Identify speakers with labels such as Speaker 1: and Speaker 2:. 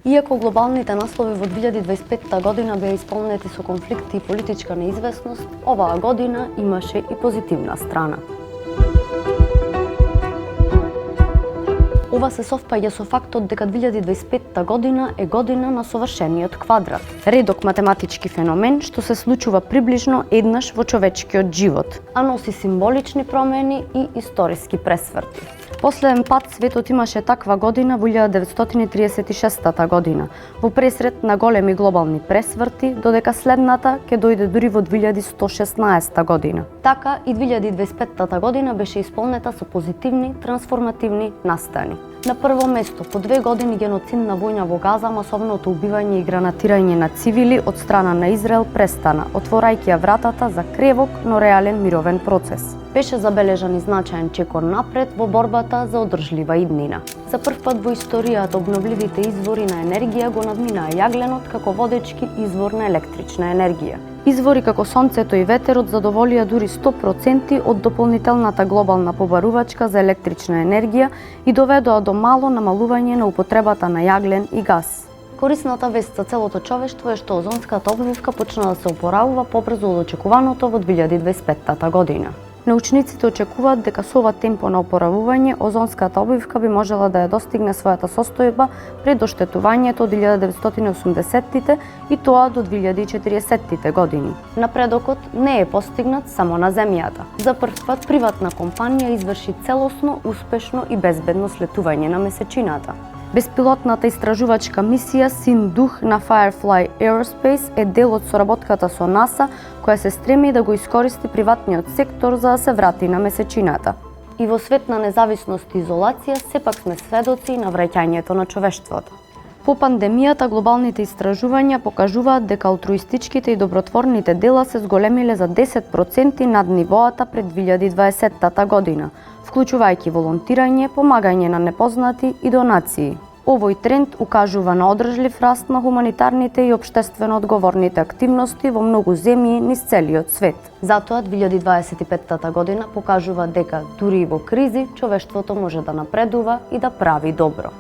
Speaker 1: Иако глобалните наслови во 2025 година беа исполнети со конфликти и политичка неизвестност, оваа година имаше и позитивна страна. Ова се совпаѓа со фактот дека 2025 година е година на совршениот квадрат, редок математички феномен што се случува приближно еднаш во човечкиот живот, а носи символични промени и историски пресврти. Последен пат светот имаше таква година во 1936 година, во пресрет на големи глобални пресврти, додека следната ќе дојде дури во 2116 година. Така и 2025 година беше исполнета со позитивни, трансформативни настани. На прво место, по 2 години геноцидна војна во Газа, масовното убивање и гранатирање на цивили од страна на Израел престана, отворајќи ја вратата за кревок, но реален мировен процес. Беше забележан и значаен чекор напред во борбата за одржлива иднина. За прв пат во историјата обновливите извори на енергија го надминаа јагленот како водечки извор на електрична енергија. Извори како сонцето и ветерот задоволија дури 100% од дополнителната глобална побарувачка за електрична енергија и доведоа до мало намалување на употребата на јаглен и газ. Корисната вест за целото човештво е што озонската обвивка почна да се опоравува побрзо од очекуваното во 2025 година. Научниците очекуваат дека со ова темпо на опоравување, озонската обвивка би можела да ја достигне својата состојба пред оштетувањето од 1980-тите и тоа до 2040-тите години. Напредокот не е постигнат само на Земјата. За прв пат приватна компанија изврши целосно, успешно и безбедно слетување на месечината. Беспилотната истражувачка мисија Син-Дух на Firefly Aerospace е дел од соработката со НАСА, која се стреми да го искористи приватниот сектор за да се врати на месечината. И во свет на независност и изолација, сепак сме сведоци на враќањето на човештвото. По пандемијата, глобалните истражувања покажуваат дека алтруистичките и добротворните дела се зголемиле за 10% над нивоата пред 2020 година, вклучувајќи волонтирање, помагање на непознати и донации. Овој тренд укажува на одржлив раст на хуманитарните и општествено одговорните активности во многу земји низ целиот свет. Затоа 2025 година покажува дека дури и во кризи човештвото може да напредува и да прави добро.